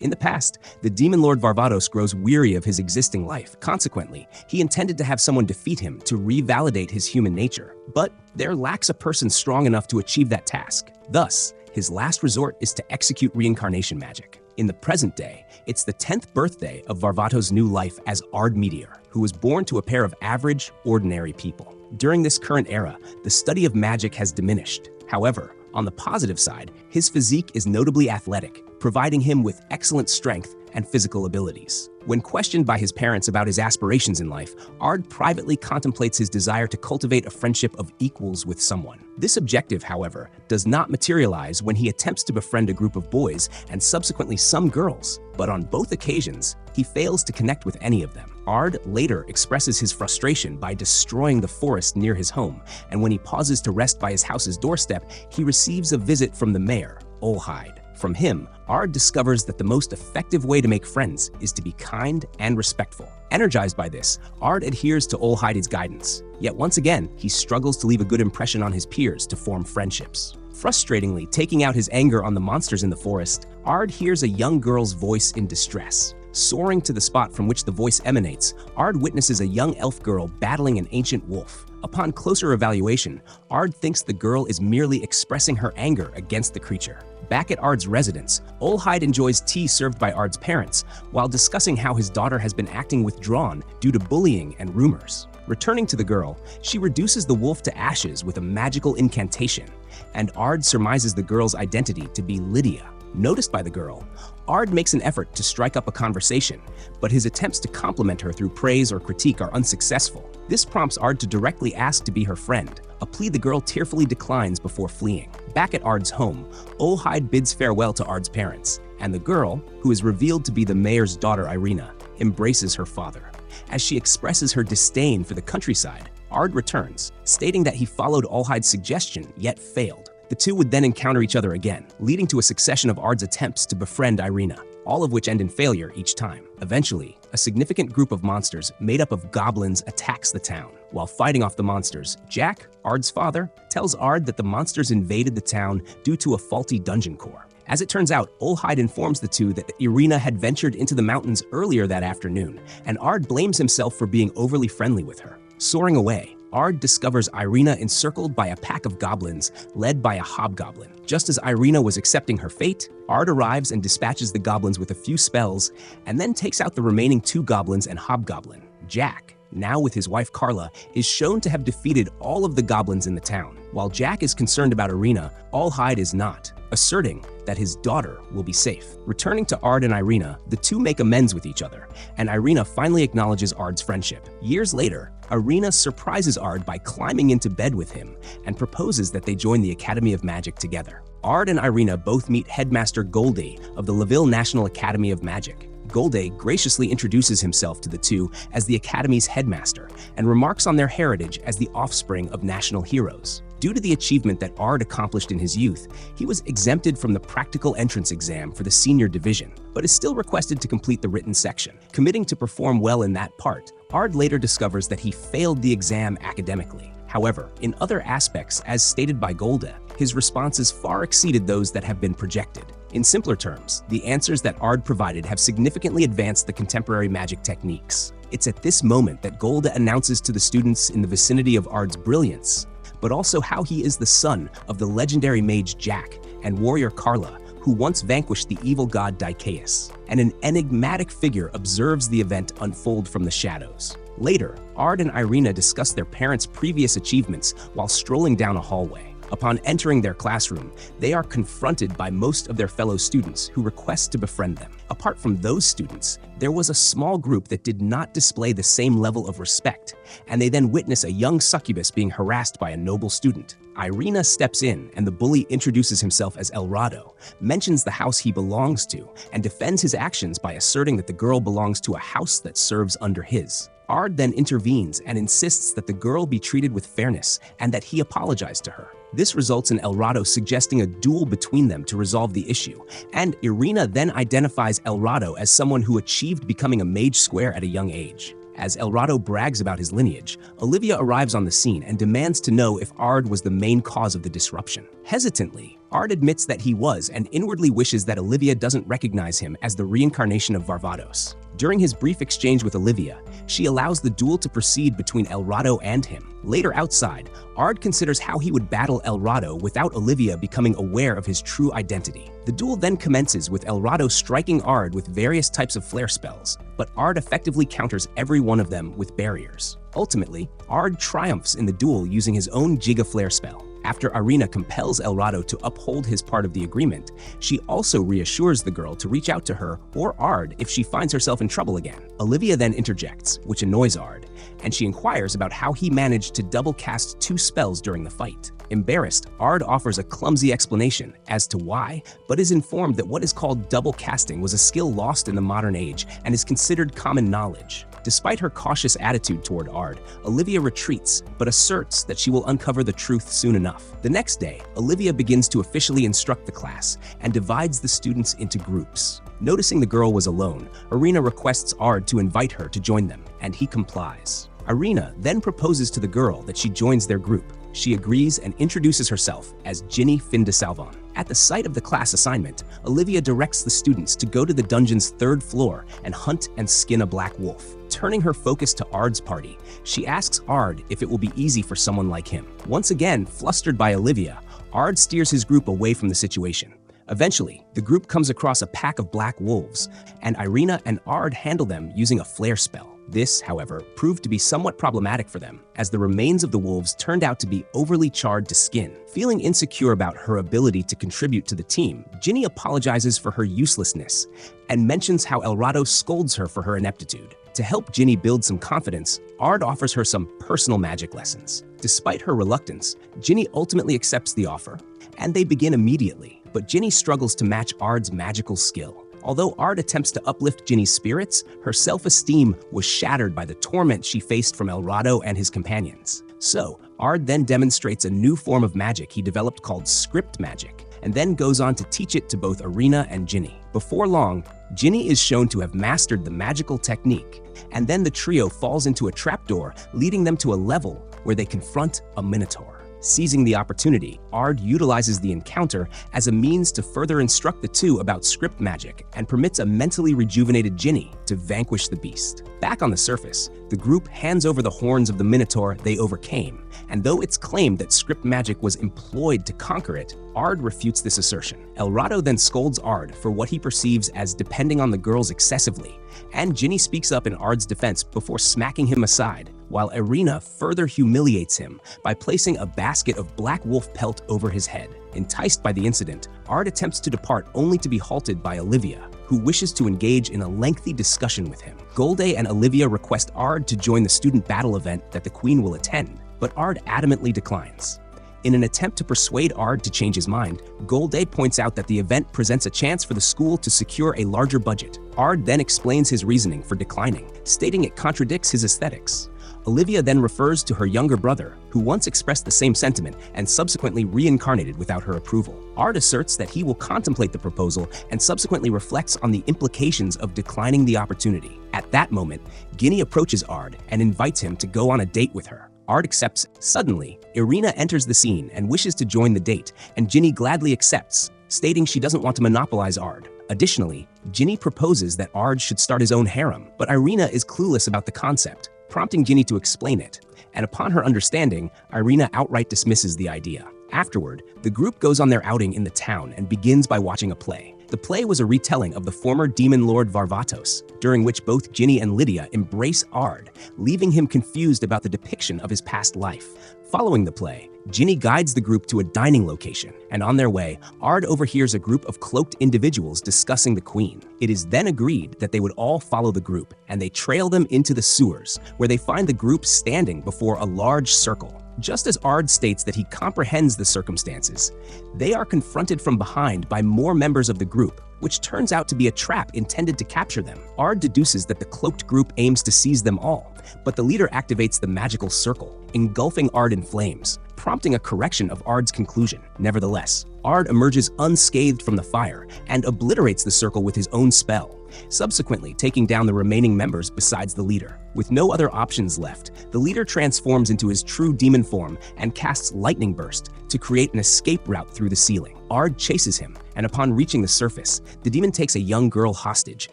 In the past, the demon lord Varvatos grows weary of his existing life. Consequently, he intended to have someone defeat him to revalidate his human nature. But there lacks a person strong enough to achieve that task. Thus, his last resort is to execute reincarnation magic. In the present day, it's the 10th birthday of Varvatos' new life as Ard Meteor, who was born to a pair of average, ordinary people. During this current era, the study of magic has diminished. However, on the positive side, his physique is notably athletic, providing him with excellent strength and physical abilities. When questioned by his parents about his aspirations in life, Ard privately contemplates his desire to cultivate a friendship of equals with someone. This objective, however, does not materialize when he attempts to befriend a group of boys and subsequently some girls, but on both occasions, he fails to connect with any of them. Ard later expresses his frustration by destroying the forest near his home, and when he pauses to rest by his house's doorstep, he receives a visit from the mayor, Olhide. From him, Ard discovers that the most effective way to make friends is to be kind and respectful. Energized by this, Ard adheres to Olhide's guidance. Yet once again, he struggles to leave a good impression on his peers to form friendships. Frustratingly taking out his anger on the monsters in the forest, Ard hears a young girl's voice in distress. Soaring to the spot from which the voice emanates, Ard witnesses a young elf girl battling an ancient wolf. Upon closer evaluation, Ard thinks the girl is merely expressing her anger against the creature. Back at Ard's residence, Olhide enjoys tea served by Ard's parents while discussing how his daughter has been acting withdrawn due to bullying and rumors. Returning to the girl, she reduces the wolf to ashes with a magical incantation, and Ard surmises the girl's identity to be Lydia. Noticed by the girl, Ard makes an effort to strike up a conversation, but his attempts to compliment her through praise or critique are unsuccessful. This prompts Ard to directly ask to be her friend, a plea the girl tearfully declines before fleeing. Back at Ard's home, Olhide bids farewell to Ard's parents, and the girl, who is revealed to be the mayor's daughter Irina, embraces her father. As she expresses her disdain for the countryside, Ard returns, stating that he followed Olhide's suggestion yet failed. The two would then encounter each other again, leading to a succession of Ard's attempts to befriend Irina, all of which end in failure each time. Eventually, a significant group of monsters made up of goblins attacks the town. While fighting off the monsters, Jack, Ard's father, tells Ard that the monsters invaded the town due to a faulty dungeon core. As it turns out, Olhide informs the two that Irina had ventured into the mountains earlier that afternoon, and Ard blames himself for being overly friendly with her. Soaring away, Ard discovers Irina encircled by a pack of goblins led by a hobgoblin. Just as Irina was accepting her fate, Ard arrives and dispatches the goblins with a few spells, and then takes out the remaining two goblins and hobgoblin. Jack, now with his wife Carla, is shown to have defeated all of the goblins in the town. While Jack is concerned about Irina, Olhide is not, asserting that his daughter will be safe. Returning to Ard and Irina, the two make amends with each other, and Irina finally acknowledges Ard's friendship. Years later, Irina surprises Ard by climbing into bed with him and proposes that they join the Academy of Magic together. Ard and Irina both meet Headmaster Golde of the Laville National Academy of Magic. Golde graciously introduces himself to the two as the Academy's headmaster and remarks on their heritage as the offspring of national heroes. Due to the achievement that Ard accomplished in his youth, he was exempted from the practical entrance exam for the senior division, but is still requested to complete the written section. Committing to perform well in that part, Ard later discovers that he failed the exam academically. However, in other aspects, as stated by Golde, his responses far exceeded those that have been projected. In simpler terms, the answers that Ard provided have significantly advanced the contemporary magic techniques. It's at this moment that Golde announces to the students in the vicinity of Ard's brilliance, but also how he is the son of the legendary mage Jack and warrior Carla, who once vanquished the evil god Dikeus, and an enigmatic figure observes the event unfold from the shadows. Later, Ard and Irina discuss their parents' previous achievements while strolling down a hallway. Upon entering their classroom, they are confronted by most of their fellow students who request to befriend them. Apart from those students, there was a small group that did not display the same level of respect, and they then witness a young succubus being harassed by a noble student. Irina steps in, and the bully introduces himself as Elrado, mentions the house he belongs to, and defends his actions by asserting that the girl belongs to a house that serves under his. Ard then intervenes and insists that the girl be treated with fairness and that he apologize to her. This results in Elrado suggesting a duel between them to resolve the issue, and Irina then identifies Elrado as someone who achieved becoming a mage square at a young age. As Elrado brags about his lineage, Olivia arrives on the scene and demands to know if Ard was the main cause of the disruption. Hesitantly, Ard admits that he was and inwardly wishes that Olivia doesn't recognize him as the reincarnation of Varvatos. During his brief exchange with Olivia, she allows the duel to proceed between El Rado and him. Later outside, Ard considers how he would battle El Rado without Olivia becoming aware of his true identity. The duel then commences with El Rado striking Ard with various types of flare spells, but Ard effectively counters every one of them with barriers. Ultimately, Ard triumphs in the duel using his own Giga Flare spell. After Irina compels El Rado to uphold his part of the agreement, she also reassures the girl to reach out to her or Ard if she finds herself in trouble again. Olivia then interjects, which annoys Ard, and she inquires about how he managed to double cast 2 spells during the fight. Embarrassed, Ard offers a clumsy explanation as to why, but is informed that what is called double casting was a skill lost in the modern age and is considered common knowledge. Despite her cautious attitude toward Ard, Olivia retreats, but asserts that she will uncover the truth soon enough. The next day, Olivia begins to officially instruct the class and divides the students into groups. Noticing the girl was alone, Irina requests Ard to invite her to join them, and he complies. Irina then proposes to the girl that she joins their group. She agrees and introduces herself as Ginny Findesalvon. At the site of the class assignment, Olivia directs the students to go to the dungeon's 3rd floor and hunt and skin a black wolf. Turning her focus to Ard's party, she asks Ard if it will be easy for someone like him. Once again, flustered by Olivia, Ard steers his group away from the situation. Eventually, the group comes across a pack of black wolves, and Irina and Ard handle them using a flare spell. This, however, proved to be somewhat problematic for them, as the remains of the wolves turned out to be overly charred to skin. Feeling insecure about her ability to contribute to the team, Ginny apologizes for her uselessness and mentions how El Rado scolds her for her ineptitude. To help Ginny build some confidence, Ard offers her some personal magic lessons. Despite her reluctance, Ginny ultimately accepts the offer, and they begin immediately. But Ginny struggles to match Ard's magical skill. Although Ard attempts to uplift Ginny's spirits, her self-esteem was shattered by the torment she faced from El Rado and his companions. So, Ard then demonstrates a new form of magic he developed called script magic, and then goes on to teach it to both Irina and Ginny. Before long, Ginny is shown to have mastered the magical technique, and then the trio falls into a trapdoor, leading them to a level where they confront a minotaur. Seizing the opportunity, Ard utilizes the encounter as a means to further instruct the two about script magic and permits a mentally rejuvenated Ginny to vanquish the beast. Back on the surface, the group hands over the horns of the Minotaur they overcame, and though it's claimed that script magic was employed to conquer it, Ard refutes this assertion. El Rado then scolds Ard for what he perceives as depending on the girls excessively, and Ginny speaks up in Ard's defense before smacking him aside, while Irina further humiliates him by placing a basket of black wolf pelt over his head. Enticed by the incident, Ard attempts to depart only to be halted by Olivia, who wishes to engage in a lengthy discussion with him. Golde and Olivia request Ard to join the student battle event that the Queen will attend, but Ard adamantly declines. In an attempt to persuade Ard to change his mind, Golde points out that the event presents a chance for the school to secure a larger budget. Ard then explains his reasoning for declining, stating it contradicts his aesthetics. Olivia then refers to her younger brother, who once expressed the same sentiment and subsequently reincarnated without her approval. Ard asserts that he will contemplate the proposal and subsequently reflects on the implications of declining the opportunity. At that moment, Ginny approaches Ard and invites him to go on a date with her. Ard accepts. Suddenly, Irina enters the scene and wishes to join the date, and Ginny gladly accepts, stating she doesn't want to monopolize Ard. Additionally, Ginny proposes that Ard should start his own harem, but Irina is clueless about the concept, prompting Ginny to explain it, and upon her understanding, Irina outright dismisses the idea. Afterward, the group goes on their outing in the town and begins by watching a play. The play was a retelling of the former demon lord Varvatos, during which both Ginny and Lydia embrace Ard, leaving him confused about the depiction of his past life. Following the play, Ginny guides the group to a dining location, and on their way, Ard overhears a group of cloaked individuals discussing the Queen. It is then agreed that they would all follow the group, and they trail them into the sewers, where they find the group standing before a large circle. Just as Ard states that he comprehends the circumstances, they are confronted from behind by more members of the group, which turns out to be a trap intended to capture them. Ard deduces that the cloaked group aims to seize them all, but the leader activates the magical circle, engulfing Ard in flames, prompting a correction of Ard's conclusion. Nevertheless, Ard emerges unscathed from the fire and obliterates the circle with his own spell, subsequently taking down the remaining members besides the leader. With no other options left, the leader transforms into his true demon form and casts Lightning Burst to create an escape route through the ceiling. Ard chases him, and upon reaching the surface, the demon takes a young girl hostage,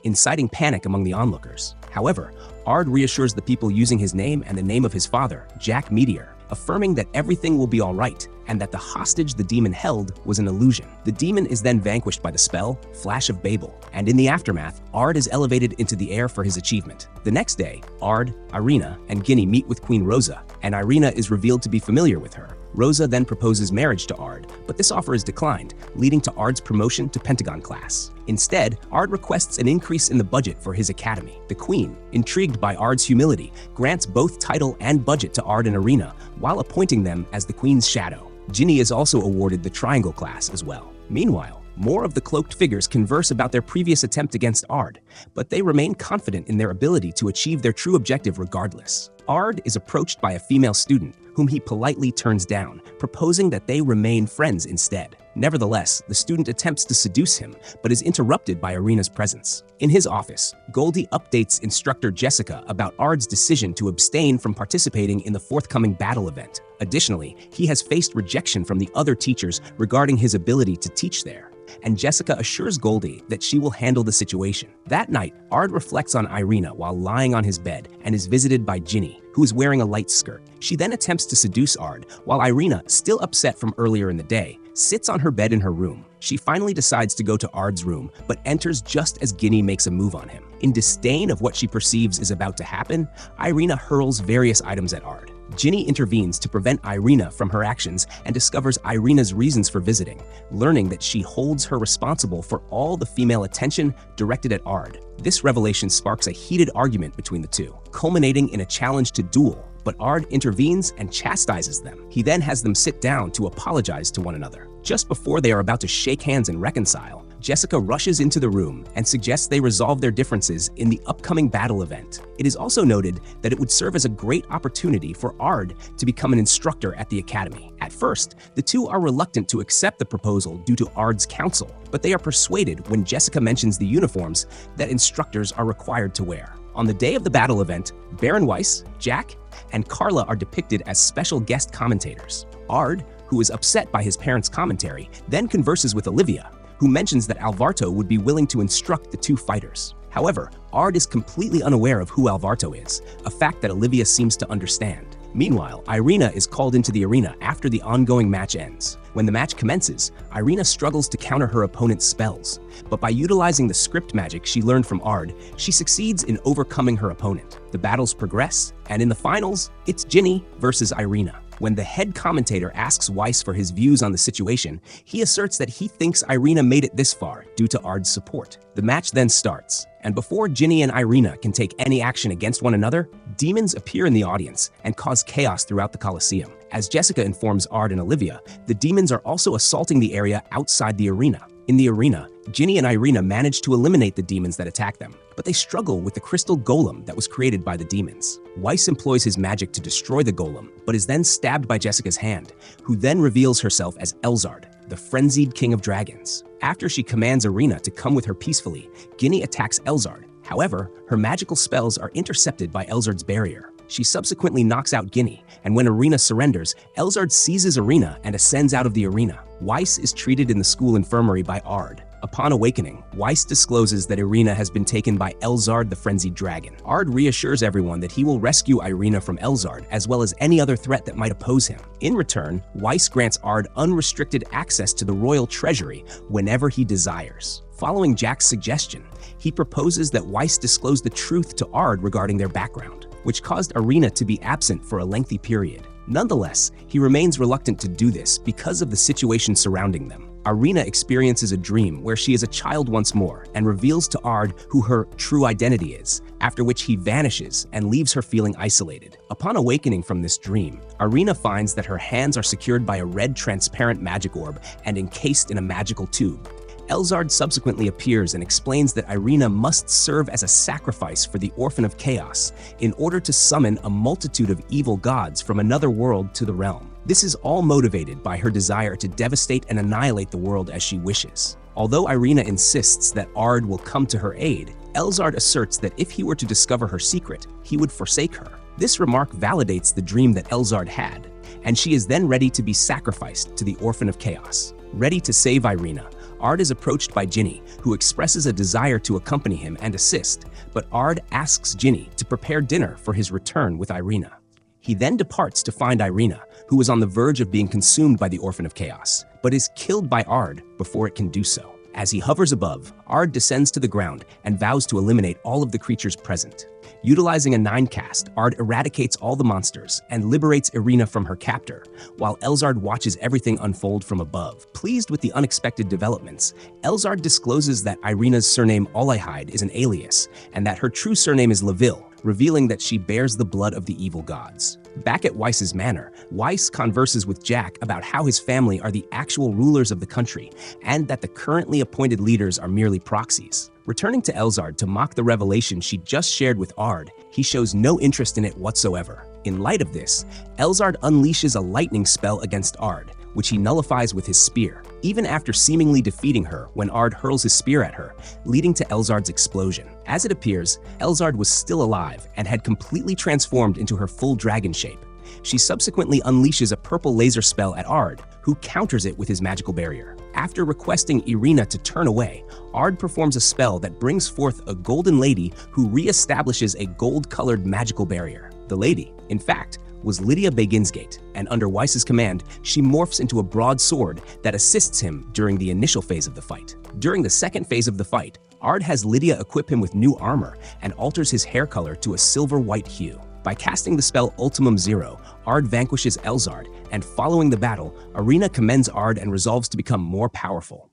inciting panic among the onlookers. However, Ard reassures the people using his name and the name of his father, Jack Meteor, affirming that everything will be all right and that the hostage the demon held was an illusion. The demon is then vanquished by the spell, Flash of Babel, and in the aftermath, Ard is elevated into the air for his achievement. The next day, Ard, Irina, and Ginny meet with Queen Rosa, and Irina is revealed to be familiar with her. Rosa then proposes marriage to Ard, but this offer is declined, leading to Ard's promotion to Pentagon class. Instead, Ard requests an increase in the budget for his academy. The Queen, intrigued by Ard's humility, grants both title and budget to Ard and Irina, while appointing them as the Queen's shadow. Ginny is also awarded the Triangle class as well. Meanwhile, more of the cloaked figures converse about their previous attempt against Ard, but they remain confident in their ability to achieve their true objective regardless. Ard is approached by a female student, whom he politely turns down, proposing that they remain friends instead. Nevertheless, the student attempts to seduce him, but is interrupted by Irina's presence. In his office, Goldie updates instructor Jessica about Ard's decision to abstain from participating in the forthcoming battle event. Additionally, he has faced rejection from the other teachers regarding his ability to teach there, and Jessica assures Goldie that she will handle the situation. That night, Ard reflects on Irina while lying on his bed and is visited by Ginny, who is wearing a light skirt. She then attempts to seduce Ard, while Irina, still upset from earlier in the day, sits on her bed in her room. She finally decides to go to Ard's room, but enters just as Ginny makes a move on him. In disdain of what she perceives is about to happen, Irina hurls various items at Ard. Ginny intervenes to prevent Irina from her actions and discovers Irina's reasons for visiting, learning that she holds her responsible for all the female attention directed at Ard. This revelation sparks a heated argument between the two, culminating in a challenge to duel, but Ard intervenes and chastises them. He then has them sit down to apologize to one another. Just before they are about to shake hands and reconcile, Jessica rushes into the room and suggests they resolve their differences in the upcoming battle event. It is also noted that it would serve as a great opportunity for Ard to become an instructor at the academy. At first, the two are reluctant to accept the proposal due to Ard's counsel, but they are persuaded when Jessica mentions the uniforms that instructors are required to wear. On the day of the battle event, Baron Weiss, Jack, and Carla are depicted as special guest commentators. Ard, who is upset by his parents' commentary, then converses with Olivia, who mentions that Alvarto would be willing to instruct the two fighters. However, Ard is completely unaware of who Alvarto is, a fact that Olivia seems to understand. Meanwhile, Irina is called into the arena after the ongoing match ends. When the match commences, Irina struggles to counter her opponent's spells, but by utilizing the script magic she learned from Ard, she succeeds in overcoming her opponent. The battles progress, and in the finals, it's Ginny versus Irina. When the head commentator asks Weiss for his views on the situation, he asserts that he thinks Irina made it this far due to Ard's support. The match then starts, and before Ginny and Irina can take any action against one another, demons appear in the audience and cause chaos throughout the Colosseum. As Jessica informs Ard and Olivia, the demons are also assaulting the area outside the arena. In the arena, Ginny and Irina manage to eliminate the demons that attack them, but they struggle with the crystal golem that was created by the demons. Weiss employs his magic to destroy the golem, but is then stabbed by Jessica's hand, who then reveals herself as Elzard, the frenzied king of dragons. After she commands Irina to come with her peacefully, Ginny attacks Elzard. However, her magical spells are intercepted by Elzard's barrier. She subsequently knocks out Ginny, and when Irina surrenders, Elzard seizes Irina and ascends out of the arena. Weiss is treated in the school infirmary by Ard. Upon awakening, Weiss discloses that Irina has been taken by Elzard the Frenzied Dragon. Ard reassures everyone that he will rescue Irina from Elzard, as well as any other threat that might oppose him. In return, Weiss grants Ard unrestricted access to the royal treasury whenever he desires. Following Jack's suggestion, he proposes that Weiss disclose the truth to Ard regarding their background, which caused Irina to be absent for a lengthy period. Nonetheless, he remains reluctant to do this because of the situation surrounding them. Irina experiences a dream where she is a child once more and reveals to Ard who her true identity is, after which he vanishes and leaves her feeling isolated. Upon awakening from this dream, Irina finds that her hands are secured by a red transparent magic orb and encased in a magical tube. Elzard subsequently appears and explains that Irina must serve as a sacrifice for the Orphan of Chaos in order to summon a multitude of evil gods from another world to the realm. This is all motivated by her desire to devastate and annihilate the world as she wishes. Although Irina insists that Ard will come to her aid, Elzard asserts that if he were to discover her secret, he would forsake her. This remark validates the dream that Elzard had, and she is then ready to be sacrificed to the Orphan of Chaos. Ready to save Irina, Ard is approached by Ginny, who expresses a desire to accompany him and assist, but Ard asks Ginny to prepare dinner for his return with Irina. He then departs to find Irina, who is on the verge of being consumed by the Orphan of Chaos, but is killed by Ard before it can do so. As he hovers above, Ard descends to the ground and vows to eliminate all of the creatures present. Utilizing a 9 cast, Ard eradicates all the monsters and liberates Irina from her captor, while Elzard watches everything unfold from above. Pleased with the unexpected developments, Elzard discloses that Irina's surname Olihide is an alias, and that her true surname is Leville, revealing that she bears the blood of the evil gods. Back at Weiss's manor, Weiss converses with Jack about how his family are the actual rulers of the country, and that the currently appointed leaders are merely proxies. Returning to Elzard to mock the revelation she just shared with Ard, he shows no interest in it whatsoever. In light of this, Elzard unleashes a lightning spell against Ard, which he nullifies with his spear, even after seemingly defeating her when Ard hurls his spear at her, leading to Elzard's explosion. As it appears, Elzard was still alive and had completely transformed into her full dragon shape. She subsequently unleashes a purple laser spell at Ard, who counters it with his magical barrier. After requesting Irina to turn away, Ard performs a spell that brings forth a golden lady who re-establishes a gold-colored magical barrier. The lady, in fact, was Lydia Baginsgate, and under Weiss's command, she morphs into a broadsword that assists him during the initial phase of the fight. During the second phase of the fight, Ard has Lydia equip him with new armor and alters his hair color to a silver-white hue. By casting the spell Ultimum Zero, Ard vanquishes Elzard, and following the battle, Irina commends Ard and resolves to become more powerful.